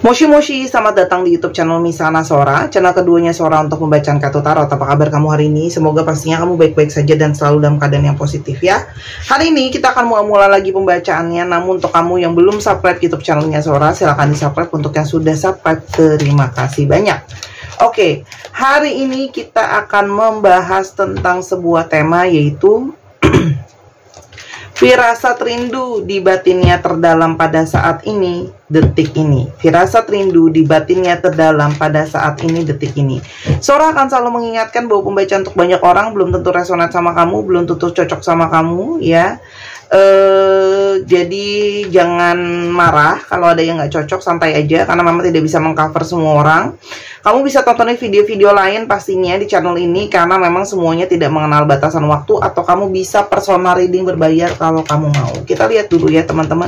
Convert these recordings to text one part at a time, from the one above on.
Moshi Moshi, selamat datang di YouTube channel Misana Sora, channel keduanya Sora untuk membacakan kartu tarot. Apa kabar kamu hari ini? Semoga pastinya kamu baik-baik saja dan selalu dalam keadaan yang positif ya. Hari ini kita akan mulai lagi pembacaannya. Namun untuk kamu yang belum subscribe YouTube channelnya Sora, silahkan di subscribe. Untuk yang sudah subscribe, terima kasih banyak. Oke, hari ini kita akan membahas tentang sebuah tema, yaitu firasat rindu di batinnya terdalam pada saat ini, detik ini. Firasat rindu di batinnya terdalam pada saat ini, detik ini. Sora akan selalu mengingatkan bahwa pembacaan untuk banyak orang belum tentu resonate sama kamu, belum tentu cocok sama kamu ya. Jadi jangan marah kalau ada yang nggak cocok, santai aja, karena memang tidak bisa mengcover semua orang. Kamu bisa tontonin video-video lain pastinya di channel ini, karena memang semuanya tidak mengenal batasan waktu. Atau kamu bisa personal reading berbayar kalau kamu mau. Kita lihat dulu ya teman-teman.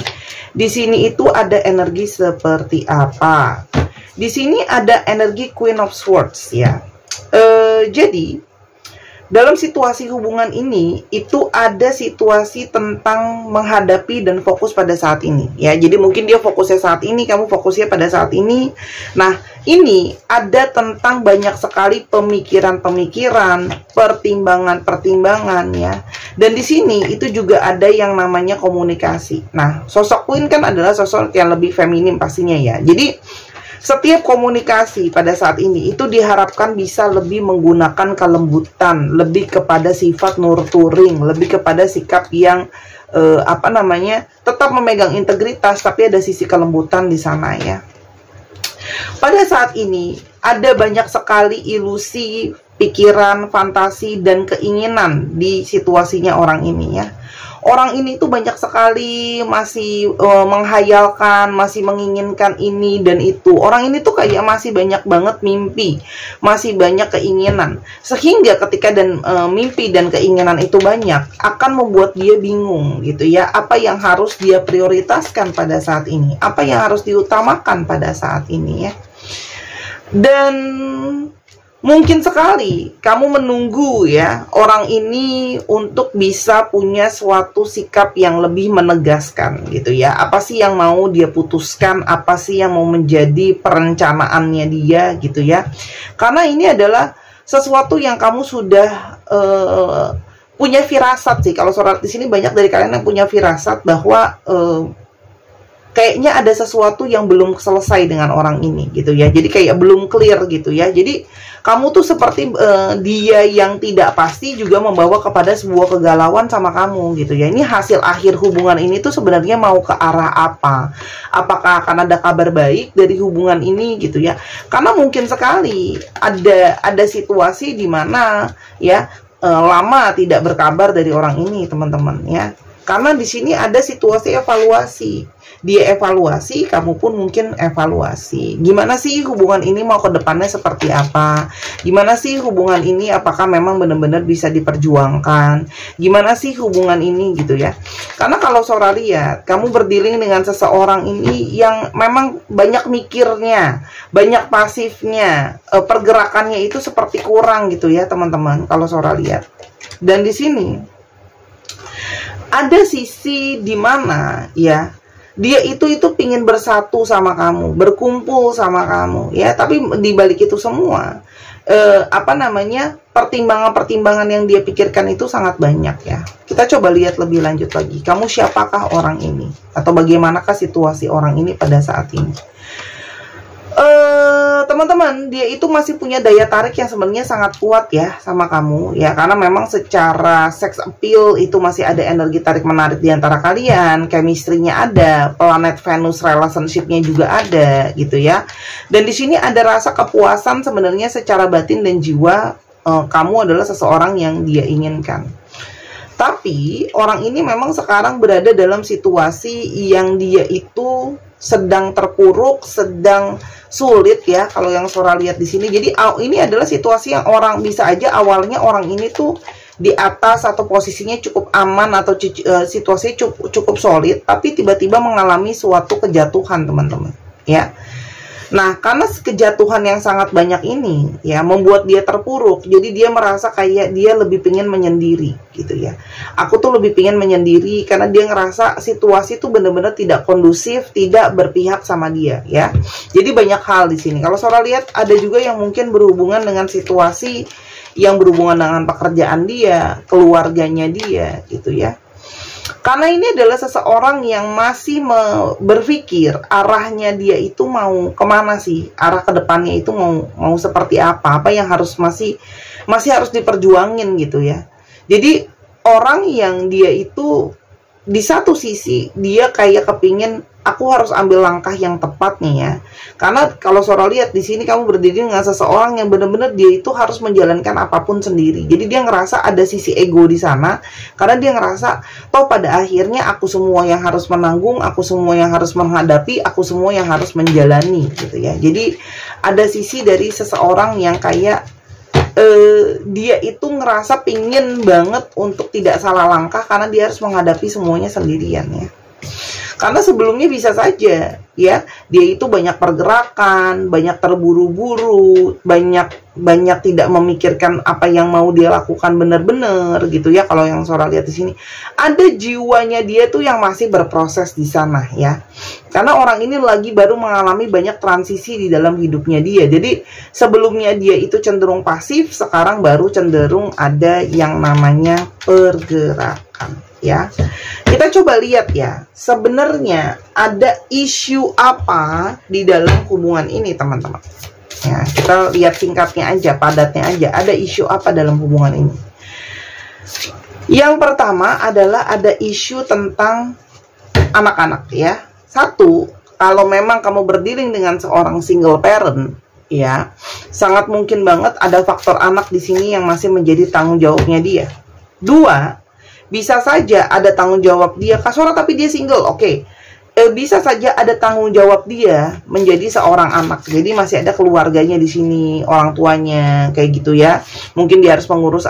Di sini itu ada energi seperti apa? Di sini ada energi Queen of Swords ya. Jadi dalam situasi hubungan ini itu ada situasi tentang menghadapi dan fokus pada saat ini ya. Jadi mungkin dia fokusnya saat ini, kamu fokusnya pada saat ini. Nah, ini ada tentang banyak sekali pemikiran-pemikiran, pertimbangan-pertimbangan ya. Dan di sini itu juga ada yang namanya komunikasi. Nah, sosok Queen kan adalah sosok yang lebih feminim pastinya ya. Jadi setiap komunikasi pada saat ini itu diharapkan bisa lebih menggunakan kelembutan, lebih kepada sifat nurturing, lebih kepada sikap yang tetap memegang integritas, tapi ada sisi kelembutan di sana ya. Pada saat ini ada banyak sekali ilusi, pikiran, fantasi, dan keinginan di situasinya orang ini ya. Orang ini tuh banyak sekali masih menghayalkan, masih menginginkan ini dan itu. Orang ini tuh kayak masih banyak banget mimpi, masih banyak keinginan. Sehingga ketika mimpi dan keinginan itu banyak, akan membuat dia bingung gitu ya. Apa yang harus dia prioritaskan pada saat ini? Apa yang harus diutamakan pada saat ini ya? Dan mungkin sekali kamu menunggu ya orang ini untuk bisa punya suatu sikap yang lebih menegaskan gitu ya. Apa sih yang mau dia putuskan, apa sih yang mau menjadi perencanaannya dia gitu ya. Karena ini adalah sesuatu yang kamu sudah punya firasat sih. Kalau Sora di sini banyak dari kalian yang punya firasat bahwa kayaknya ada sesuatu yang belum selesai dengan orang ini gitu ya. Jadi kayak belum clear gitu ya. Jadi kamu tuh seperti dia yang tidak pasti juga membawa kepada sebuah kegalauan sama kamu gitu ya. Ini hasil akhir hubungan ini tuh sebenarnya mau ke arah apa? Apakah akan ada kabar baik dari hubungan ini gitu ya? Karena mungkin sekali ada situasi di mana ya lama tidak berkabar dari orang ini teman-teman ya. Karena di sini ada situasi evaluasi. Dia evaluasi, kamu pun mungkin evaluasi. Gimana sih hubungan ini mau ke depannya seperti apa? Gimana sih hubungan ini, apakah memang benar-benar bisa diperjuangkan? Gimana sih hubungan ini gitu ya? Karena kalau Sora lihat, kamu berdealing dengan seseorang ini yang memang banyak mikirnya, banyak pasifnya, pergerakannya itu seperti kurang gitu ya teman-teman. Kalau Sora lihat. Dan di sini ada sisi di mana ya dia itu pingin bersatu sama kamu, berkumpul sama kamu ya. Tapi di balik itu semua pertimbangan-pertimbangan yang dia pikirkan itu sangat banyak ya. Kita coba lihat lebih lanjut lagi. Kamu siapakah orang ini? Atau bagaimanakah situasi orang ini pada saat ini? Teman-teman, dia itu masih punya daya tarik yang sebenarnya sangat kuat ya sama kamu ya, karena memang secara sex appeal itu masih ada energi tarik menarik di antara kalian, chemistry-nya ada, planet Venus relationship-nya juga ada gitu ya. Dan di sini ada rasa kepuasan sebenarnya secara batin dan jiwa, kamu adalah seseorang yang dia inginkan. Tapi orang ini memang sekarang berada dalam situasi yang dia itu sedang terpuruk, sedang sulit ya kalau yang Sora lihat di sini. Jadi ini adalah situasi yang orang bisa aja awalnya orang ini tuh di atas atau posisinya cukup aman atau situasinya cukup solid, tapi tiba-tiba mengalami suatu kejatuhan teman-teman ya. Nah, karena kejatuhan yang sangat banyak ini ya membuat dia terpuruk. Jadi dia merasa kayak dia lebih pengen menyendiri gitu ya. Aku tuh lebih pengen menyendiri karena dia ngerasa situasi tuh bener-bener tidak kondusif, tidak berpihak sama dia ya. Jadi banyak hal di sini. Kalau Sora lihat ada juga yang mungkin berhubungan dengan situasi yang berhubungan dengan pekerjaan dia, keluarganya dia gitu ya. Karena ini adalah seseorang yang masih berpikir arahnya dia itu mau kemana sih, arah kedepannya itu mau seperti apa yang harus masih harus diperjuangin gitu ya. Jadi orang yang dia itu di satu sisi dia kayak kepingin aku harus ambil langkah yang tepat nih ya. Karena kalau Sora lihat di sini kamu berdiri dengan seseorang yang benar-benar dia itu harus menjalankan apapun sendiri. Jadi dia ngerasa ada sisi ego di sana karena dia ngerasa toh pada akhirnya aku semua yang harus menanggung, aku semua yang harus menghadapi, aku semua yang harus menjalani gitu ya. Jadi ada sisi dari seseorang yang kayak dia itu ngerasa pingin banget untuk tidak salah langkah karena dia harus menghadapi semuanya sendirian ya. Karena sebelumnya bisa saja ya dia itu banyak pergerakan, banyak terburu-buru, banyak tidak memikirkan apa yang mau dia lakukan benar-benar gitu ya. Kalau yang Sora lihat di sini ada jiwanya dia tuh yang masih berproses di sana ya. Karena orang ini lagi baru mengalami banyak transisi di dalam hidupnya dia. Jadi sebelumnya dia itu cenderung pasif, sekarang baru cenderung ada yang namanya pergerakan ya. Kita coba lihat ya, sebenarnya ada isu apa di dalam hubungan ini teman-teman ya. Kita lihat singkatnya aja, padatnya aja, ada isu apa dalam hubungan ini. Yang pertama adalah ada isu tentang anak-anak ya. Satu, kalau memang kamu berdiri dengan seorang single parent ya, sangat mungkin banget ada faktor anak di sini yang masih menjadi tanggung jawabnya dia. Dua, bisa saja ada tanggung jawab dia, Kak Sora tapi dia single, oke. Bisa saja ada tanggung jawab dia menjadi seorang anak. Jadi masih ada keluarganya di sini, orang tuanya kayak gitu ya. Mungkin dia harus mengurus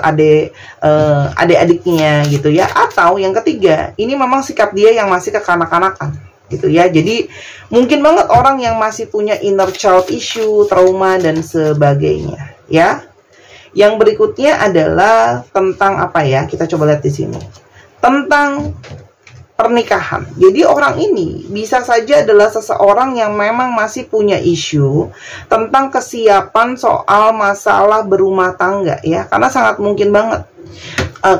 adik-adiknya gitu ya. Atau yang ketiga, ini memang sikap dia yang masih kekanak-kanakan gitu ya. Jadi mungkin banget orang yang masih punya inner child issue, trauma dan sebagainya ya. Yang berikutnya adalah tentang apa ya? Kita coba lihat di sini. Tentang pernikahan. Jadi orang ini bisa saja adalah seseorang yang memang masih punya isu tentang kesiapan soal masalah berumah tangga ya. Karena sangat mungkin banget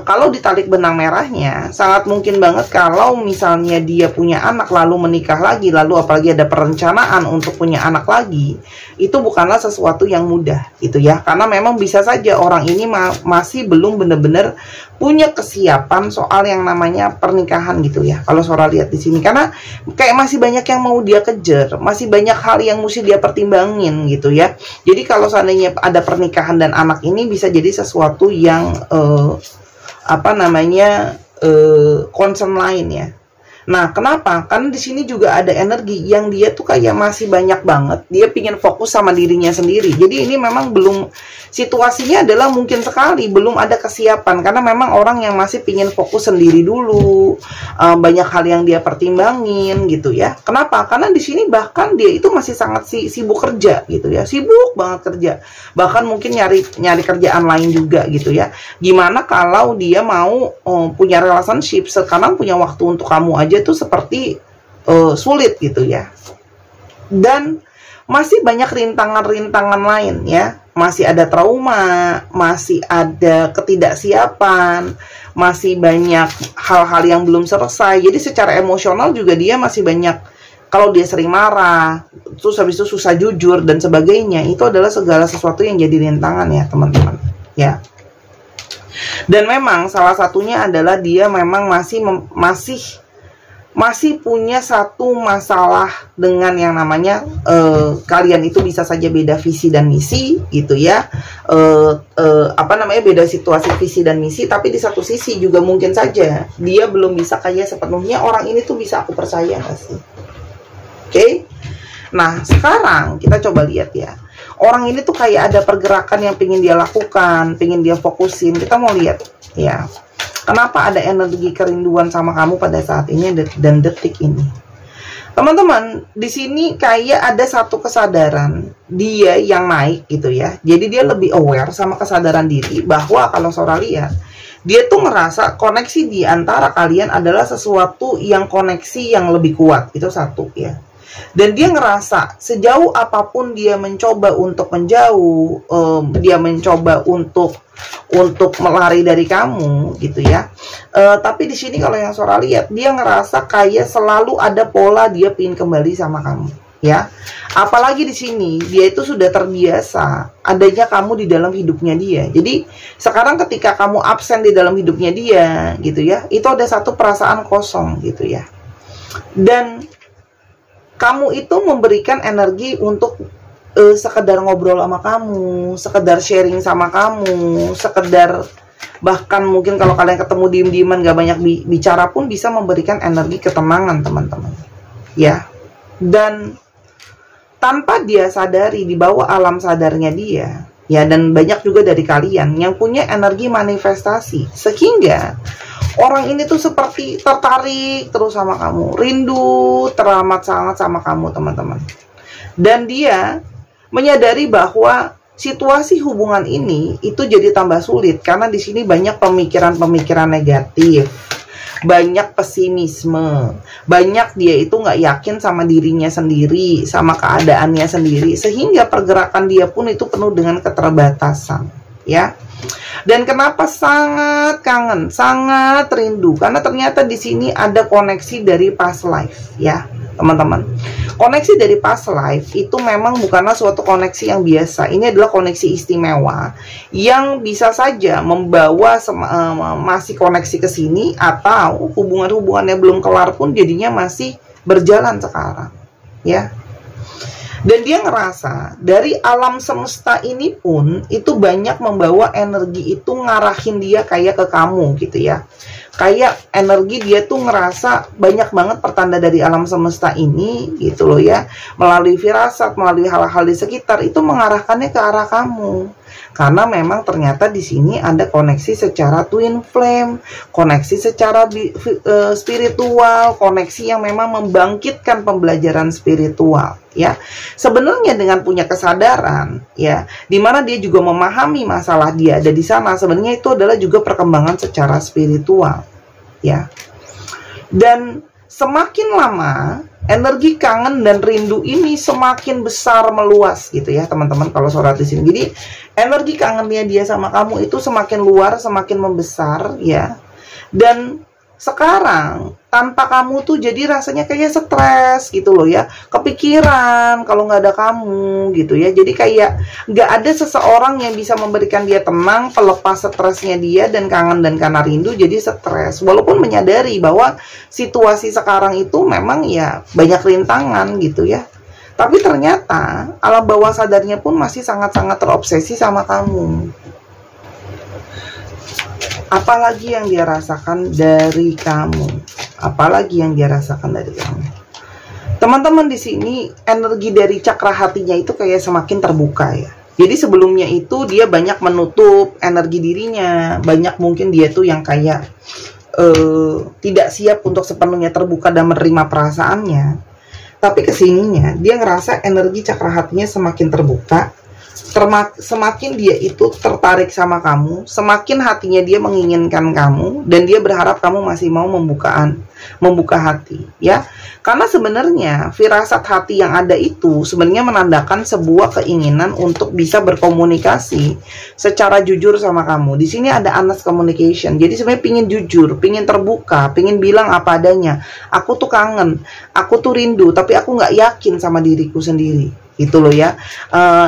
kalau ditarik benang merahnya, sangat mungkin banget kalau misalnya dia punya anak lalu menikah lagi, lalu apalagi ada perencanaan untuk punya anak lagi, itu bukanlah sesuatu yang mudah gitu ya. Karena memang bisa saja orang ini masih belum benar-benar punya kesiapan soal yang namanya pernikahan gitu ya. Kalau Sora lihat di sini, karena kayak masih banyak yang mau dia kejar, masih banyak hal yang mesti dia pertimbangin gitu ya. Jadi kalau seandainya ada pernikahan dan anak ini bisa jadi sesuatu yang concern lain ya. Nah, kenapa? Karena di sini juga ada energi yang dia tuh kayak masih banyak banget. Dia pingin fokus sama dirinya sendiri. Jadi ini memang belum, situasinya adalah mungkin sekali belum ada kesiapan. Karena memang orang yang masih pingin fokus sendiri dulu. Banyak hal yang dia pertimbangin gitu ya. Kenapa? Karena di sini bahkan dia itu masih sangat sibuk kerja gitu ya. Sibuk banget kerja. Bahkan mungkin nyari kerjaan lain juga gitu ya. Gimana kalau dia mau punya relationship, sekarang punya waktu untuk kamu aja tuh seperti sulit gitu ya. Dan masih banyak rintangan-rintangan lain ya. Masih ada trauma, masih ada ketidaksiapan, masih banyak hal-hal yang belum selesai. Jadi secara emosional juga dia masih banyak, kalau dia sering marah, terus habis itu susah jujur dan sebagainya, itu adalah segala sesuatu yang jadi rintangan ya teman-teman ya. Dan memang salah satunya adalah dia memang masih punya satu masalah dengan yang namanya kalian itu bisa saja beda visi dan misi gitu ya. Beda situasi visi dan misi, tapi di satu sisi juga mungkin saja dia belum bisa kayak sepenuhnya orang ini tuh bisa aku percaya gak sih. Oke. Nah, sekarang kita coba lihat ya. Orang ini tuh kayak ada pergerakan yang pengen dia lakukan, pengen dia fokusin. Kita mau lihat ya. Kenapa ada energi kerinduan sama kamu pada saat ini dan detik ini? Teman-teman, di sini kayak ada satu kesadaran dia yang naik gitu ya. Jadi dia lebih aware sama kesadaran diri bahwa kalau Sora lihat, dia tuh ngerasa koneksi di antara kalian adalah sesuatu yang koneksi yang lebih kuat. Itu satu ya. Dan dia ngerasa sejauh apapun dia mencoba untuk menjauh, dia mencoba untuk melari dari kamu gitu ya. Tapi di sini kalau yang Sora lihat, dia ngerasa kayak selalu ada pola dia pingin kembali sama kamu ya. Apalagi di sini dia itu sudah terbiasa adanya kamu di dalam hidupnya dia. Jadi sekarang ketika kamu absen di dalam hidupnya dia gitu ya, itu ada satu perasaan kosong gitu ya. Dan kamu itu memberikan energi untuk sekedar ngobrol sama kamu, sekedar sharing sama kamu, sekedar bahkan mungkin kalau kalian ketemu diem-dieman gak banyak bicara pun bisa memberikan energi ketenangan teman-teman ya. Dan tanpa dia sadari di bawah alam sadarnya dia ya, dan banyak juga dari kalian yang punya energi manifestasi sehingga orang ini tuh seperti tertarik terus sama kamu, rindu teramat sangat sama kamu teman-teman. Dan dia menyadari bahwa situasi hubungan ini itu jadi tambah sulit karena di sini banyak pemikiran-pemikiran negatif, banyak pesimisme, banyak dia itu nggak yakin sama dirinya sendiri, sama keadaannya sendiri, sehingga pergerakan dia pun itu penuh dengan keterbatasan ya. Dan kenapa sangat kangen, sangat rindu? Karena ternyata di sini ada koneksi dari past life, ya, teman-teman. Koneksi dari past life itu memang bukanlah suatu koneksi yang biasa. Ini adalah koneksi istimewa yang bisa saja membawa masih koneksi ke sini atau hubungan-hubungannya belum kelar pun jadinya masih berjalan sekarang, ya. Dan dia ngerasa dari alam semesta ini pun itu banyak membawa energi itu ngarahin dia kayak ke kamu gitu ya. Kayak energi dia tuh ngerasa banyak banget pertanda dari alam semesta ini gitu loh ya. Melalui firasat, melalui hal-hal di sekitar itu mengarahkannya ke arah kamu. Karena memang ternyata di sini ada koneksi secara twin flame, koneksi secara spiritual, koneksi yang memang membangkitkan pembelajaran spiritual ya. Sebenarnya dengan punya kesadaran ya, dimana dia juga memahami masalah dia ada di sana, sebenarnya itu adalah juga perkembangan secara spiritual ya. Dan semakin lama energi kangen dan rindu ini semakin besar meluas gitu ya teman-teman kalau Sora di sini. Jadi energi kangennya dia sama kamu itu semakin luar, semakin membesar ya. Dan sekarang tanpa kamu tuh jadi rasanya kayak stres gitu loh ya, kepikiran kalau nggak ada kamu gitu ya. Jadi kayak nggak ada seseorang yang bisa memberikan dia tenang, pelepas stresnya dia, dan kangen dan karena rindu jadi stres. Walaupun menyadari bahwa situasi sekarang itu memang ya banyak rintangan gitu ya, tapi ternyata alam bawah sadarnya pun masih sangat-sangat terobsesi sama kamu. Apalagi yang dia rasakan dari kamu, apalagi yang dia rasakan dari kamu, teman-teman. Di sini energi dari cakra hatinya itu kayak semakin terbuka ya. Jadi sebelumnya itu dia banyak menutup energi dirinya, banyak mungkin dia tuh yang kayak tidak siap untuk sepenuhnya terbuka dan menerima perasaannya. Tapi kesininya dia ngerasa energi cakra hatinya semakin terbuka. Semakin dia itu tertarik sama kamu, semakin hatinya dia menginginkan kamu, dan dia berharap kamu masih mau membuka hati ya. Karena sebenarnya firasat hati yang ada itu sebenarnya menandakan sebuah keinginan untuk bisa berkomunikasi secara jujur sama kamu. Di sini ada honest communication. Jadi sebenarnya pingin jujur, pingin terbuka, pingin bilang apa adanya. Aku tuh kangen, aku tuh rindu, tapi aku nggak yakin sama diriku sendiri. Gitu loh ya.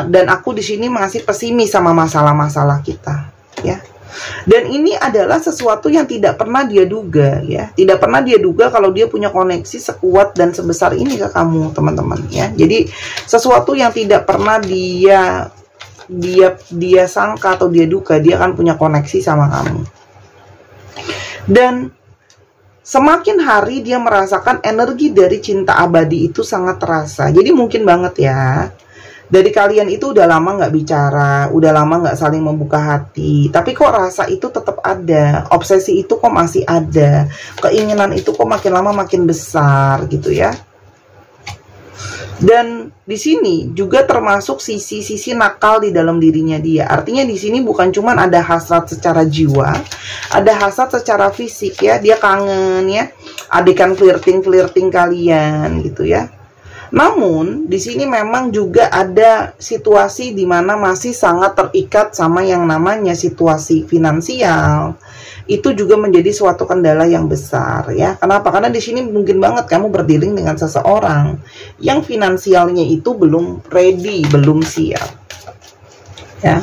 Dan aku di sini masih pesimis sama masalah-masalah kita ya. Dan ini adalah sesuatu yang tidak pernah dia duga ya. Tidak pernah dia duga kalau dia punya koneksi sekuat dan sebesar ini ke kamu teman-teman ya. Jadi sesuatu yang tidak pernah dia sangka atau dia duga, dia akan punya koneksi sama kamu. Dan semakin hari dia merasakan energi dari cinta abadi itu sangat terasa. Jadi mungkin banget ya, dari kalian itu udah lama nggak bicara, udah lama nggak saling membuka hati, tapi kok rasa itu tetap ada, obsesi itu kok masih ada, keinginan itu kok makin lama makin besar gitu ya. Dan di sini juga termasuk sisi-sisi nakal di dalam dirinya dia. Artinya di sini bukan cuma ada hasrat secara jiwa, ada hasrat secara fisik ya. Dia kangen ya, adegan flirting kalian gitu ya. Namun di sini memang juga ada situasi di mana masih sangat terikat sama yang namanya situasi finansial. Itu juga menjadi suatu kendala yang besar ya. Kenapa? Karena di sini mungkin banget kamu berdealing dengan seseorang yang finansialnya itu belum ready, belum siap. Ya.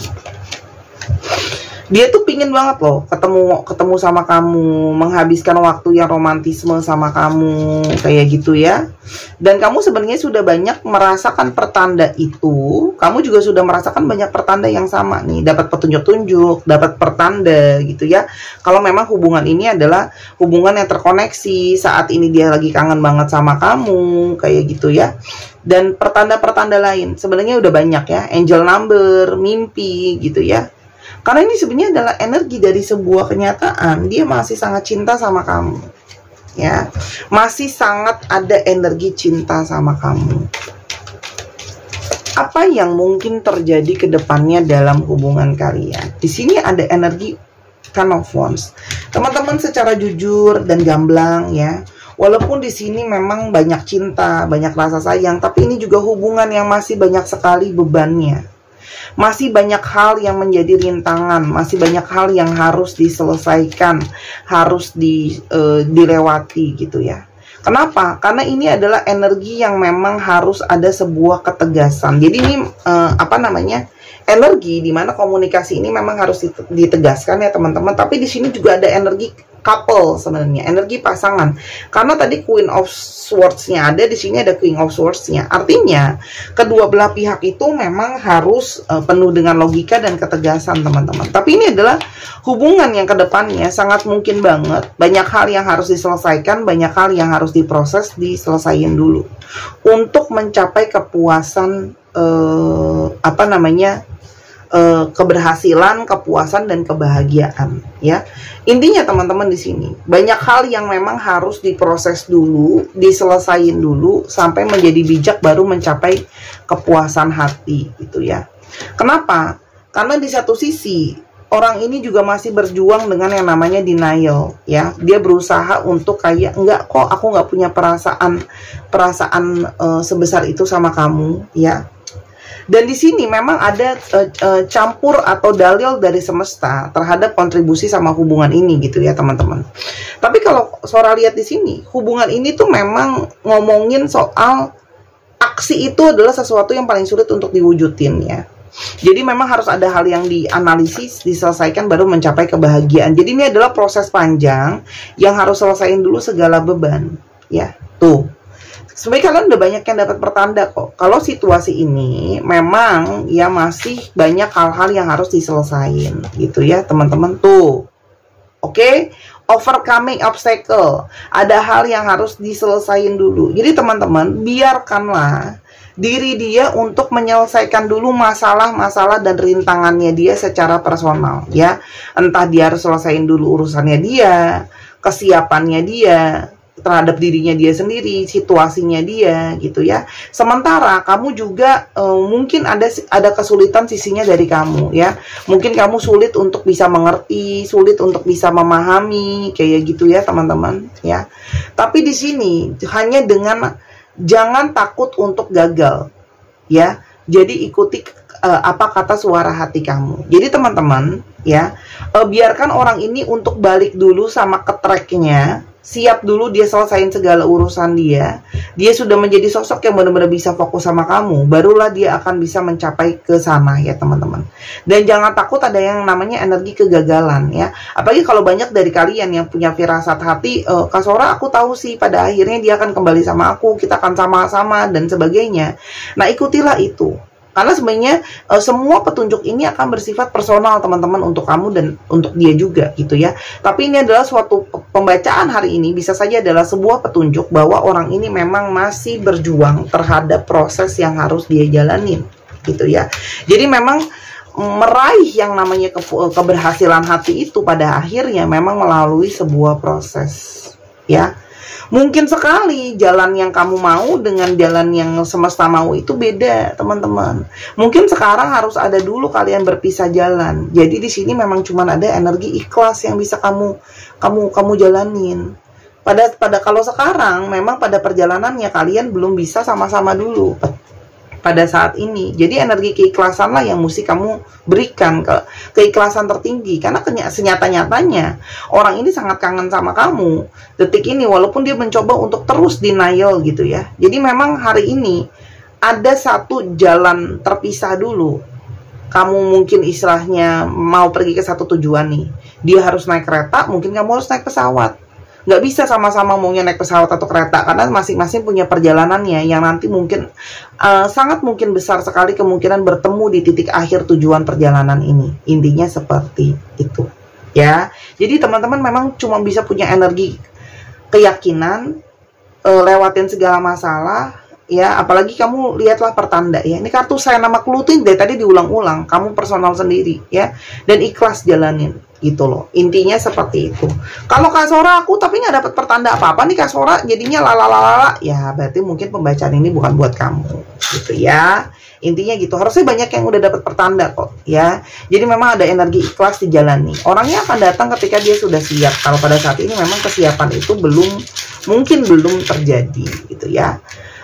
Dia tuh pingin banget loh ketemu sama kamu, menghabiskan waktu yang romantisme sama kamu, kayak gitu ya. Dan kamu sebenarnya sudah banyak merasakan pertanda itu. Kamu juga sudah merasakan banyak pertanda yang sama nih, dapat petunjuk-tunjuk, dapat pertanda gitu ya. Kalau memang hubungan ini adalah hubungan yang terkoneksi, saat ini dia lagi kangen banget sama kamu, kayak gitu ya. Dan pertanda-pertanda lain sebenarnya udah banyak ya, angel number, mimpi gitu ya. Karena ini sebenarnya adalah energi dari sebuah kenyataan, dia masih sangat cinta sama kamu. Ya, masih sangat ada energi cinta sama kamu. Apa yang mungkin terjadi ke depannya dalam hubungan kalian? Di sini ada energi Ten of Wands. Teman-teman secara jujur dan gamblang ya. Walaupun di sini memang banyak cinta, banyak rasa sayang, tapi ini juga hubungan yang masih banyak sekali bebannya. Masih banyak hal yang menjadi rintangan, masih banyak hal yang harus diselesaikan, harus dilewati gitu ya. Kenapa? Karena ini adalah energi yang memang harus ada sebuah ketegasan. Jadi ini energi di mana komunikasi ini memang harus ditegaskan ya teman-teman. Tapi di sini juga ada energi couple sebenarnya, energi pasangan. Karena tadi Queen of Swords-nya ada, di sini ada Queen of Swords-nya. Artinya kedua belah pihak itu memang harus penuh dengan logika dan ketegasan teman-teman. Tapi ini adalah hubungan yang kedepannya sangat mungkin banget banyak hal yang harus diselesaikan, banyak hal yang harus diproses, diselesaikan dulu untuk mencapai kepuasan keberhasilan, kepuasan dan kebahagiaan ya. Intinya teman-teman di sini banyak hal yang memang harus diproses dulu, diselesain dulu sampai menjadi bijak baru mencapai kepuasan hati gitu ya. Kenapa? Karena di satu sisi orang ini juga masih berjuang dengan yang namanya denial ya. Dia berusaha untuk kayak enggak kok, aku nggak punya perasaan sebesar itu sama kamu ya. Dan di sini memang ada campur atau dalil dari semesta terhadap kontribusi sama hubungan ini gitu ya teman-teman. Tapi kalau Sora lihat di sini, hubungan ini tuh memang ngomongin soal aksi itu adalah sesuatu yang paling sulit untuk diwujudin ya. Jadi memang harus ada hal yang dianalisis, diselesaikan baru mencapai kebahagiaan. Jadi ini adalah proses panjang yang harus selesaiin dulu segala beban ya. Tuh. Sebenarnya kalian udah banyak yang dapat pertanda kok. Kalau situasi ini memang ya masih banyak hal-hal yang harus diselesain gitu ya teman-teman tuh. Oke, overcoming obstacle. Ada hal yang harus diselesain dulu. Jadi teman-teman biarkanlah diri dia untuk menyelesaikan dulu masalah-masalah dan rintangannya dia secara personal ya. Entah dia harus selesaiin dulu urusannya dia, kesiapannya dia terhadap dirinya dia sendiri, situasinya dia gitu ya. Sementara kamu juga mungkin ada kesulitan sisinya dari kamu ya. Mungkin kamu sulit untuk bisa mengerti, sulit untuk bisa memahami kayak gitu ya teman-teman ya. Tapi di sini hanya dengan jangan takut untuk gagal ya. Jadi ikuti apa kata suara hati kamu. Jadi teman-teman ya, biarkan orang ini untuk balik dulu sama ke tracknya. Siap dulu dia selesain segala urusan dia. Dia sudah menjadi sosok yang benar-benar bisa fokus sama kamu. Barulah dia akan bisa mencapai ke sana ya teman-teman. Dan jangan takut ada yang namanya energi kegagalan ya. Apalagi kalau banyak dari kalian yang punya firasat hati, Kak Sora aku tahu sih pada akhirnya dia akan kembali sama aku, kita akan sama-sama dan sebagainya. Nah ikutilah itu. Karena sebenarnya semua petunjuk ini akan bersifat personal teman-teman untuk kamu dan untuk dia juga gitu ya. Tapi ini adalah suatu pembacaan hari ini bisa saja adalah sebuah petunjuk bahwa orang ini memang masih berjuang terhadap proses yang harus dia jalanin gitu ya. Jadi memang meraih yang namanya keberhasilan hati itu pada akhirnya memang melalui sebuah proses ya. Mungkin sekali jalan yang kamu mau dengan jalan yang semesta mau itu beda, teman-teman. Mungkin sekarang harus ada dulu kalian berpisah jalan. Jadi di sini memang cuma ada energi ikhlas yang bisa kamu jalanin. Pada kalau sekarang memang pada perjalanannya kalian belum bisa sama-sama dulu pada saat ini. Jadi energi keikhlasanlah yang mesti kamu berikan, keikhlasan tertinggi. Karena senyata-nyatanya orang ini sangat kangen sama kamu detik ini, walaupun dia mencoba untuk terus denial gitu ya. Jadi memang hari ini ada satu jalan terpisah dulu. Kamu mungkin istilahnya mau pergi ke satu tujuan nih, dia harus naik kereta, mungkin kamu harus naik pesawat. Nggak bisa sama-sama maunya naik pesawat atau kereta, karena masing-masing punya perjalanannya yang nanti mungkin sangat mungkin besar sekali kemungkinan bertemu di titik akhir tujuan perjalanan ini. Intinya seperti itu ya. Jadi teman-teman memang cuma bisa punya energi keyakinan, lewatin segala masalah ya. Apalagi kamu lihatlah pertanda ya, ini kartu saya nama clue tuh dari tadi diulang-ulang, kamu personal sendiri ya, dan ikhlas jalanin gitu loh. Intinya seperti itu. Kalau Kak Sora aku tapi nggak dapat pertanda apa-apa nih Kak Sora, jadinya lalalala, ya berarti mungkin pembacaan ini bukan buat kamu gitu ya. Intinya gitu, harusnya banyak yang udah dapat pertanda kok ya. Jadi memang ada energi ikhlas dijalani. Orangnya akan datang ketika dia sudah siap. Kalau pada saat ini memang kesiapan itu mungkin belum terjadi gitu ya.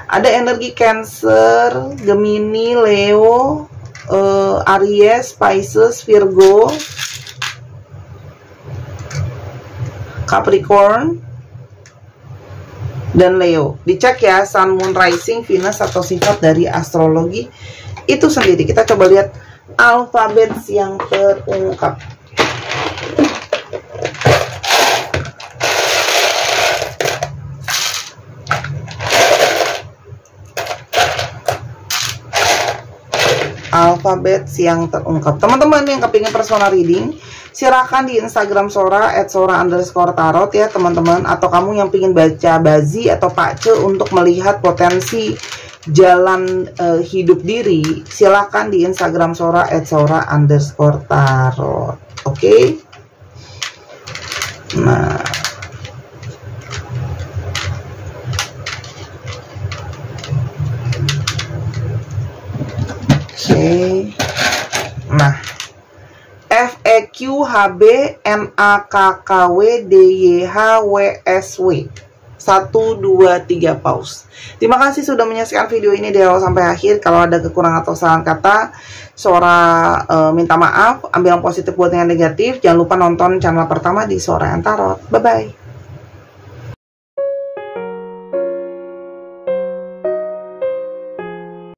Ada energi Cancer, Gemini, Leo, Aries, Pisces, Virgo, Capricorn, dan Leo. Dicek ya Sun, Moon, Rising, Venus atau sifat dari astrologi itu sendiri. Kita coba lihat alfabet yang terungkap. Alfabet yang terungkap. Teman-teman yang kepingin personal reading, silakan di Instagram Sora @sora_tarot ya teman-teman. Atau kamu yang pingin baca bazi atau pakce untuk melihat potensi jalan hidup diri, silakan di Instagram Sora @sora_tarot. Oke. Nah, nah, FEQ HB NAKKW DYHWSW 1, 2, 3 pause. Terima kasih sudah menyaksikan video ini dari awal sampai akhir. Kalau ada kekurangan atau salah kata, Sora minta maaf. Ambil yang positif buat yang negatif. Jangan lupa nonton channel pertama di Sora yang Tarot. Bye bye.